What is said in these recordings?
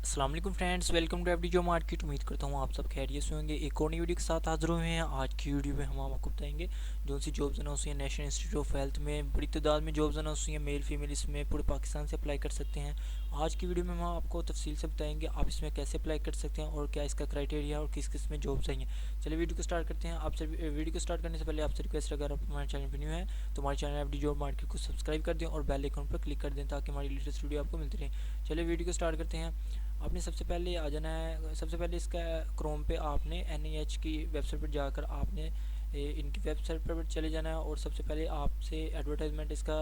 अस्सलाम वालेकुम friends, welcome to every जो मार्केट। उम्मीद करता हूँ आप सब खैरियत से होंगे। एक और नई वीडियो के साथ हाजिर हुए हैं। आज की वीडियो में हम आपको बताएंगे जो सी जॉब्स अनाउंस हुई हैं नेशनल इंस्टीट्यूट ऑफ हेल्थ में। बड़ी तादाद में जॉब्स अनाउंस हुई हैं, मेल फीमेल इसमें पूरे पाकिस्तान से अप्लाई कर सकते हैं। आज की वीडियो में हम आपको तफसील से बताएंगे आप इसमें कैसे अप्लाई कर सकते हैं और क्या इसका क्राइटेरिया और किस किस में जॉब्स आई हैं। चलिए वीडियो को स्टार्ट करते हैं। आपसे वीडियो को स्टार्ट करने से पहले आपसे रिक्वेस्ट, अगर आप हमारे चैनल पर न्यू है तो हमारे चैनल एवरी जॉब मार्केट को सब्सक्राइब कर दें और बेल आइकन पर क्लिक कर दें ताकि हमारी लेटेस्ट वीडियो आपको मिलती रहे। चलिए वीडियो को स्टार्ट करते हैं। आपने सबसे पहले आ जाना है, सबसे पहले इसका क्रोम पे आपने NIH की वेबसाइट पर जाकर आपने इनकी वेबसाइट पर चले जाना है और सबसे पहले आपसे एडवर्टाइजमेंट इसका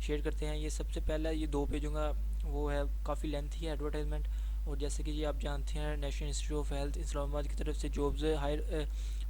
शेयर करते हैं। ये सबसे पहला ये 2 पेजों का वो है, काफ़ी लेंथी है एडवर्टाइजमेंट। और जैसे कि ये आप जानते हैं national institute of health Islamabad की तरफ से जॉब्स हायर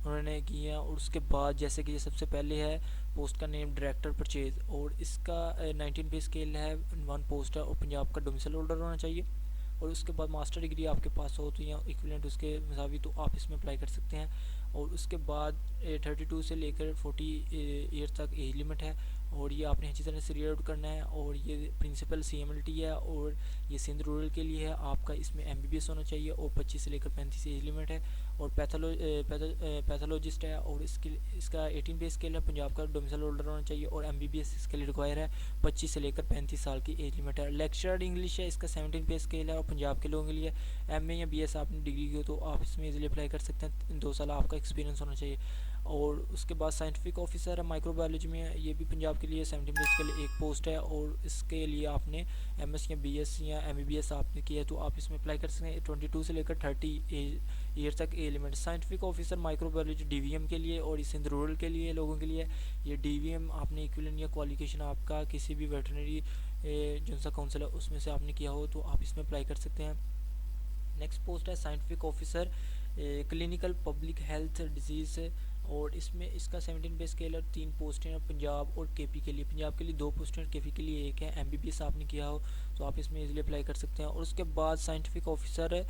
उन्होंने की हैं। और उसके बाद जैसे कि ये सबसे पहले है पोस्ट का नेम डायरेक्टर परचेज और इसका 19 पे स्केल है, 1 पोस्ट है और पंजाब का डोमिसाइल होल्डर होना चाहिए। और उसके बाद मास्टर डिग्री आपके पास हो तो या इक्विवेलेंट उसके मुताबिक तो आप इसमें अप्लाई कर सकते हैं। और उसके बाद 32 से लेकर 40 ईयर तक एज लिमिट है और ये आपने अच्छी तरह से रीड आउट करना है। और ये प्रिंसिपल CMLT है और ये सिंध रूरल के लिए है। आपका इसमें MBBS होना चाहिए और 25 से लेकर 35 एज लिमिट है। और पैथोलॉजिस्ट है और इसका 18 पे स्केल है। पंजाब का डोमिसाइल होल्डर होना चाहिए और MBBS इसके लिए रिक्वायर है। 25 से लेकर 35 साल की एज लिमिट है। लेक्चरर इंग्लिश है, इसका 17 पे स्केल है और पंजाब के लोगों के लिए MA या BS आपने डिग्री की हो तो आप इसमें इजीली अप्लाई कर सकते हैं। 2 साल आपका एक्सपीरियंस होना चाहिए। और उसके बाद साइंटिफिक ऑफिसर है माइक्रोबायोलॉजी में, ये भी पंजाब के लिए 17 पे स्केल एक पोस्ट है और इसके लिए आपने MS या BS या MBBS आपने किया है तो आप इसमें अप्लाई कर सकते हैं। 22 से लेकर 30 ईयर तक age limit. Scientific officer microbiology DVM के लिए और सिंध रूरल के लिए लोगों के लिए ये DVM आपने इक्विवेलेंट या क्वालिफिकेशन आपका किसी भी वेटरनरी जो सा काउंसिल है उसमें से आपने किया हो तो आप इसमें अप्लाई कर सकते हैं। नेक्स्ट पोस्ट है scientific officer clinical public health disease और इसमें इसका 17 पे स्केल और 3 पोस्टें हैं पंजाब और KP के लिए। पंजाब के लिए 2 पोस्टें और KP के लिए 1 है। MBBS आपने किया हो तो आप इसमें इजीली अप्लाई कर सकते हैं। और उसके बाद साइंटिफिक ऑफिसर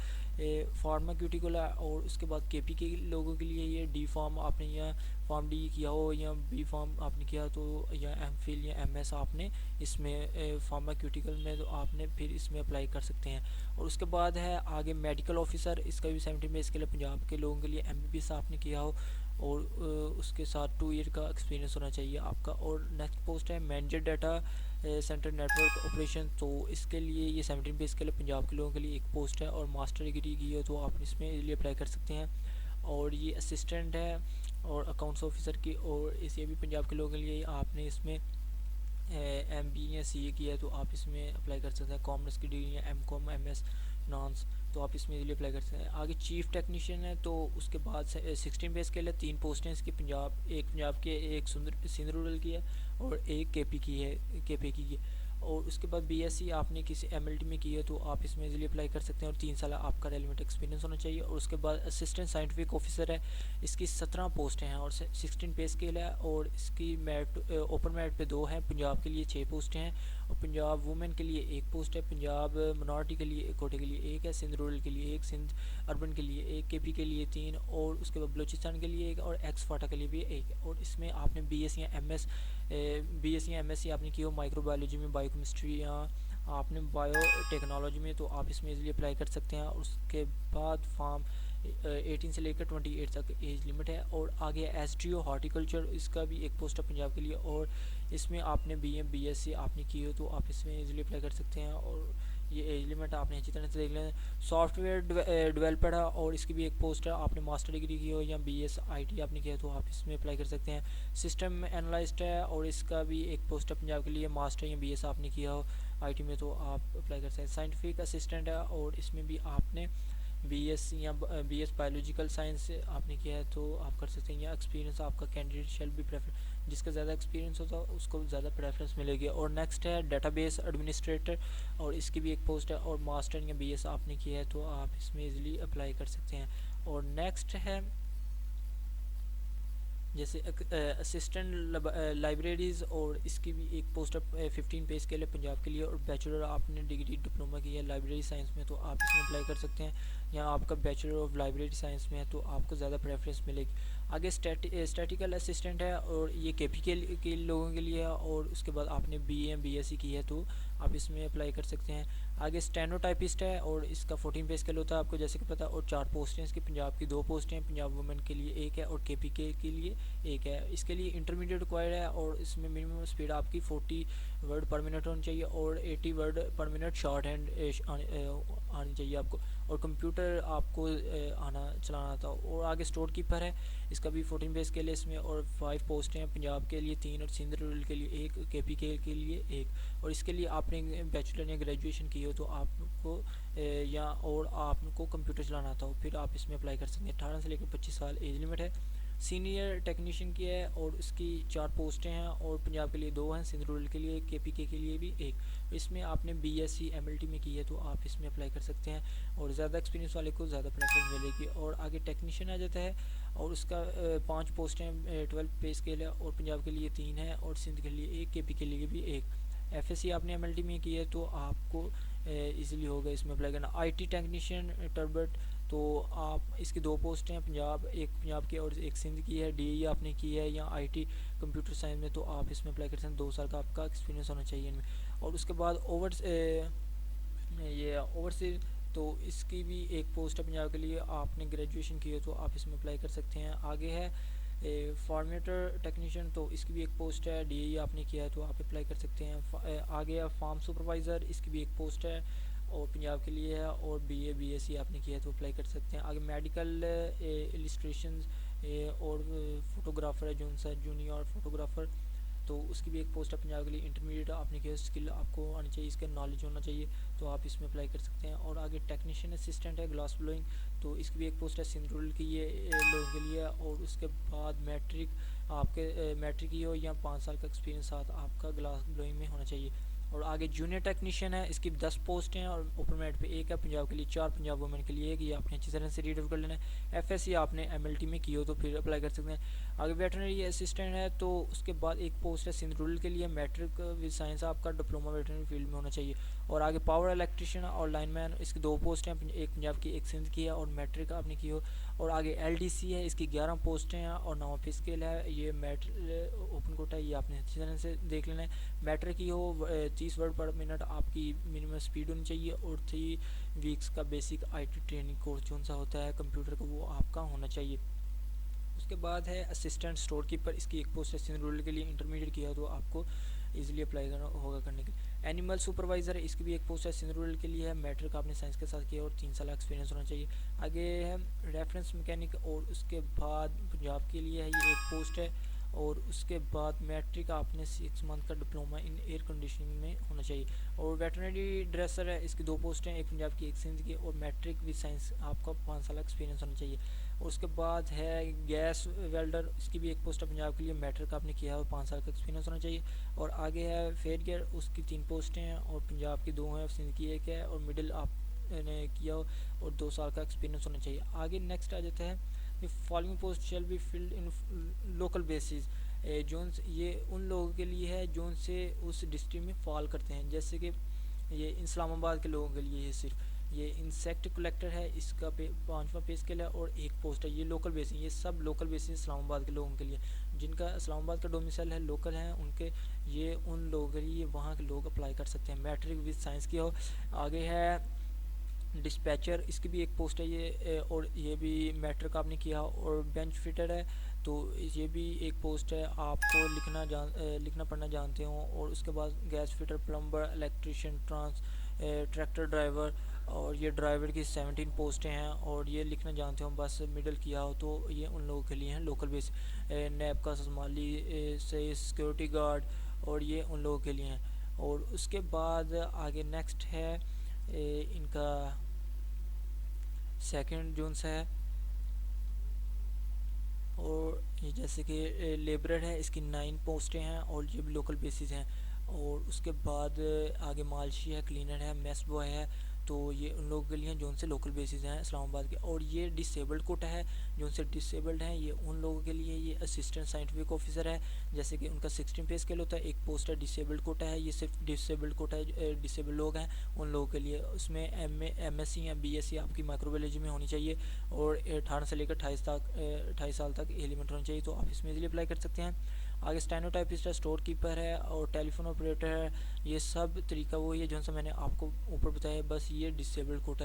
फार्माक्यूटिकल और उसके बाद KP के लोगों के लिए ये D फार्म आपने या फार्म D किया हो या B फार्म आपने किया तो या MPhil या MS आपने इसमें फार्माक्यूटिकल में तो आपने फिर इसमें अप्लाई कर सकते हैं। और उसके बाद है आगे मेडिकल ऑफिसर, इसका भी 17 पे इसके लिए पंजाब के लोगों के लिए MBBS आपने किया हो और उसके साथ 2 ईयर का एक्सपीरियंस होना चाहिए आपका। और नेक्स्ट पोस्ट है manager data centre network operation, तो इसके लिए ये 17 पे इसके लिए पंजाब के लोगों के लिए एक पोस्ट है और मास्टर डिग्री की है तो आप इसमें इजीली अप्लाई कर सकते हैं। और ये असिस्टेंट है और अकाउंट्स ऑफिसर की और इसे भी पंजाब के लोगों के लिए आपने इसमें MBA या CA किया है तो आप इसमें अप्लाई कर सकते हैं। कॉमर्स की डिग्री या MCOM MS नॉन्स तो आप इसमें इजीली अप्लाई कर सकते हैं। आगे चीफ टेक्नीशियन है तो उसके बाद 16 पे स्केल है, 3 पोस्टें इसकी पंजाब, एक पंजाब की, एक सिंध रूरल की है और एक KP की है, KP की है। और उसके बाद BSc आपने किसी MLT में की है तो आप इसमें इजीली अप्लाई कर सकते हैं और 3 साल आपका रेलिवेंट एक्सपीरियंस होना चाहिए। और उसके बाद असिस्टेंट साइंटिफिक ऑफिसर है, इसकी 17 पोस्टें हैं और 16 पे स्केल है और इसकी मेरिट ओपन मेरिट पे 2 हैं। पंजाब के लिए 6 पोस्टें हैं और पंजाब वुमेन के लिए 1 पोस्ट है। पंजाब मिनॉरिटी के लिए कोटे के लिए 1 है, सिंध रूरल के लिए 1, सिंध अर्बन के लिए 1, KP के लिए 3 और उसके बाद बलूचिस्तान के लिए 1 और एक्स फाटा के लिए भी 1 है। और इसमें आपने BS या MSc आपने की हो माइक्रोबायोलॉजी में, बायोकेमिस्ट्री या आपने बायोटेक्नोलॉजी में तो आप इसमें इजीली अप्लाई कर सकते हैं। और उसके बाद फार्म 18 से लेकर 28 तक एज लिमिट है। और आगे SDO हॉर्टिकल्चर, इसका भी एक पोस्ट है पंजाब के लिए और इसमें आपने BM BSc आपने की हो तो आप इसमें इजीली अप्लाई कर सकते हैं। और ये एज लिमिट आपने अच्छी तरह से देख लें। सॉफ्टवेयर डेवलपर है और इसकी भी एक पोस्ट है, आपने मास्टर डिग्री की हो या BS IT आपने किया तो आप इसमें अप्लाई कर सकते हैं। सिस्टम एनालिस्ट है और इसका भी एक पोस्ट है पंजाब के लिए, मास्टर या BS आपने किया हो IT में तो आप अप्लाई कर सकते हैं। साइंटिफिक असिस्टेंट है और इसमें भी आपने BS या BS बायोलॉजिकल साइंस आपने किया है तो आप कर सकते हैं। या एक्सपीरियंस आपका कैंडिडेट शेल भी प्रेफर, जिसका ज़्यादा एक्सपीरियंस होता है उसको ज़्यादा प्रेफरेंस मिलेगी। और नेक्स्ट है डेटाबेस एडमिनिस्ट्रेटर और इसकी भी एक पोस्ट है और मास्टर या BS आपने किया है तो आप इसमें इजीली अप्लाई कर सकते हैं। और नेक्स्ट है जैसे असिस्टेंट लाइब्रेरीज़ और इसकी भी एक पोस्ट 15 पेज के लिए पंजाब के लिए। और बैचलर आपने डिग्री डिप्लोमा की है लाइब्रेरी साइंस में तो आप इसमें अप्लाई कर सकते हैं। या आपका बैचलर ऑफ लाइब्रेरी साइंस में है तो आपको ज़्यादा प्रेफरेंस मिलेगी। आगे स्टैटिकल असिस्टेंट है और ये KP के लोगों के लिए है और उसके बाद आपने BA BSc की है तो आप इसमें अप्लाई कर सकते हैं। आगे स्टेनोटाइपिस्ट है और इसका 14 पे स्केल होता है आपको जैसे कि पता है, और 4 पोस्टें हैं इसकी। पंजाब की 2 पोस्टें हैं, पंजाब वुमेन के लिए 1 है और केपीके के लिए 1 है। इसके लिए इंटरमीडिएट रिक्वायर्ड है और इसमें मिनिमम स्पीड आपकी 40 वर्ड पर मिनट होनी चाहिए और 80 वर्ड पर मिनट शॉर्ट हैंड आनी चाहिए आपको, और कंप्यूटर आपको आना चलाना था। और आगे स्टोर कीपर है, इसका भी 14 पे स्केल है इसमें, और 5 पोस्टें हैं, पंजाब के लिए 3 और सिंध रूरल के लिए 1, केपीके के लिए 1। और इसके लिए आपने बैचलर या ग्रेजुएशन की हो तो आपको या और आपको कंप्यूटर चलाना आता हो, फिर आप इसमें अप्लाई कर सकते हैं। 18 से लेकर 25 साल एज लिमिट है। सीनियर टेक्नीशियन की है और इसकी 4 पोस्टें हैं, और पंजाब के लिए 2 हैं, सिंध रूरल के लिए 1, केपीके के लिए भी 1। इसमें आपने बीएससी एमएलटी में की है तो आप इसमें अप्लाई कर सकते हैं, और ज़्यादा एक्सपीरियंस वाले को ज़्यादा प्रेफरेंस मिलेगी। और आगे टेक्नीशियन आ जाता है और उसका 5 पोस्टें 12 पे स्केल है, और पंजाब के लिए 3 है और सिंध के लिए 1, केपी के लिए भी 1। एफएससी आपने एमएलटी में की है तो आपको इजीली होगा इसमें अप्लाई करना। आईटी टेक्नीशियन टर्बट, तो आप इसकी 2 पोस्टें हैं, पंजाब एक पंजाब की और एक सिंध की है। डीई आपने की है या आईटी कंप्यूटर साइंस में तो आप इसमें अप्लाई कर सकते हैं। 2 साल का आपका एक्सपीरियंस होना चाहिए इनमें। और उसके बाद ओवरसीज, तो इसकी भी एक पोस्ट है पंजाब के लिए, आपने ग्रेजुएशन की है तो आप इसमें अप्लाई कर सकते हैं। आगे है फार्मेटर टेक्नीशियन, तो इसकी भी एक पोस्ट है, डीई आपने किया है तो आप अप्लाई कर सकते हैं। आगे है फार्म सुपरवाइज़र, इसकी भी एक पोस्ट है और पंजाब के लिए है, और बीएससी आपने किया है तो अप्लाई कर सकते हैं। आगे मेडिकल इलस्ट्रेशन और फोटोग्राफर है जो सा जूनियर फोटोग्राफर, तो उसकी भी एक पोस्ट है पंजाब के लिए। इंटरमीडिएट आपने किया, स्किल आपको आनी चाहिए, इसका नॉलेज होना चाहिए तो आप इसमें अप्लाई कर सकते हैं। और आगे टेक्नीशियन असिस्टेंट है ग्लास ब्लोइंग, तो इसकी भी एक पोस्ट है सिंध रूरल की ये लोगों के लिए। और उसके बाद मैट्रिक की हो या 5 साल का एक्सपीरियंस साथ आपका ग्लास ब्लोइंग में होना चाहिए। और आगे जूनियर टेक्नीशियन है, इसकी 10 पोस्ट हैं और ओपन मेरिट पे 1 है, पंजाब के लिए 4, पंजाब वुमेन के लिए 1। ये आपने अच्छी तरह से रीड आउट कर लेना है। एफएससी आपने एमएलटी में की हो तो फिर अप्लाई कर सकते हैं। आगे वेटरनरी असिस्टेंट है, तो उसके बाद एक पोस्ट है सिंध रूरल के लिए, मैट्रिक विद साइंस आपका डिप्लोमा वेटरनरी फील्ड में होना चाहिए। और आगे पावर इलेक्ट्रिशियन और लाइनमैन, इसकी 2 पोस्ट हैं, एक पंजाब की एक सिंध की है, और मैट्रिक आपने की हो। और आगे एलडीसी है, इसकी 11 पोस्टें हैं और 9 पे स्केल है। ये ओपन कोटा है, ये आपने अच्छी तरह से देख लेना है। मैट्रिक की हो 30 वर्ड पर मिनट आपकी मिनिमम स्पीड होनी चाहिए, और 3 वीक्स का बेसिक आईटी ट्रेनिंग कोर्स जो सा होता है कंप्यूटर का वो आपका होना चाहिए। उसके बाद है असिस्टेंट स्टोर कीपर, इसकी एक पोस्ट है सिंध रूरल के लिए, इंटरमीडिएट किया तो आपको इजीली अप्लाई करना होगा करने के लिए। एनिमल सुपरवाइज़र है, इसकी भी एक पोस्ट है सिंध रूरल के लिए है, मैट्रिक आपने साइंस के साथ किया और 3 साल एक्सपीरियंस होना चाहिए। आगे है रेफरेंस मैकेनिक, और उसके बाद पंजाब के लिए है ये एक पोस्ट है। और उसके बाद मैट्रिक आपने 6 मंथ का डिप्लोमा इन एयर कंडीशनिंग में होना चाहिए। और वेटरनरी ड्रेसर है, इसकी 2 पोस्टें हैं, एक पंजाब की एक सिंध की, और मैट्रिक विद साइंस आपका 5 साल एक्सपीरियंस होना चाहिए। और उसके बाद है गैस वेल्डर, इसकी भी एक पोस्ट है पंजाब के लिए, मैट्रिक आपने किया और 5 साल का एक्सपीरियंस होना चाहिए। और आगे है फेरियर, उसकी 3 पोस्टें हैं, और पंजाब की 2 हैं, सिंध की 1 है, और मिडिल आपने किया और 2 साल का एक्सपीरियंस होना चाहिए। आगे नेक्स्ट आ जाता है following post shall be filled in local basis, zone ये उन लोगों के लिए है जो से उस डिस्ट्रिक्ट में फॉल करते हैं, जैसे कि ये इस्लामाबाद के लोगों के लिए है सिर्फ। ये इंसेक्ट कलेक्टर है, इसका 5वां पे स्केल है और एक पोस्ट है। ये लोकल बेसिस, ये सब लोकल बेसिस इस्लामाबाद के लोगों के लिए, जिनका इस्लामाबाद का डोमिसाइल है, लोकल हैं उनके, ये उन लोगों के लिए वहाँ के लोग अप्लाई कर सकते हैं, मैट्रिक विद साइंस की हो। आगे है डिस्पैचर, इसकी भी एक पोस्ट है ये, और ये भी मैट्रिक आपने किया और बेंच फिटर है, तो ये भी एक पोस्ट है, आपको लिखना पढ़ना जानते हो। और उसके बाद gas fitter, plumber, electrician, tractor driver, और ये ड्राइवर की 17 पोस्टें हैं, और ये लिखना जानते हो बस मिडिल किया हो तो ये उन लोगों के लिए हैं लोकल बेस। नैब का ससमाली से सिक्योरिटी गार्ड, और ये उन लोगों के लिए हैं। और उसके बाद आगे नेक्स्ट है इनका सेकंड जोन सा है, और ये जैसे कि लेबरर है, इसकी 9 पोस्टें हैं और ये भी लोकल बेसिस हैं। और उसके बाद आगे मालशी है, क्लीनर है, मेस बॉय है, तो ये उन लोगों के लिए हैं जो उनसे लोकल बेसिस हैं इस्लामाबाद के। और ये डिसेबल्ड कोटा है, जो उनसे डिसेबल्ड हैं, ये उन लोगों के लिए ये असिस्टेंट साइंटिफिक ऑफिसर है, जैसे कि उनका 16 पे स्केल होता है। एक पोस्ट है डिसेबल्ड कोटा है, ये सिर्फ डिसेबल्ड कोटा है, डिसेबल्ड लोग हैं उन लोगों के लिए। उसमें एमएससी या बीएससी आपकी माइक्रोबायोलॉजी में होनी चाहिए, और 18 से लेकर 28 साल तक एलिमेंट होनी चाहिए, तो आप इसमें इजीली अप्लाई कर सकते हैं। आगे स्टेनोटाइपिस्ट है, स्टोर कीपर है और टेलीफोन ऑपरेटर है। ये सब तरीका वही है जो सा मैंने आपको ऊपर बताया, बस ये डिसेबल्ड कोटा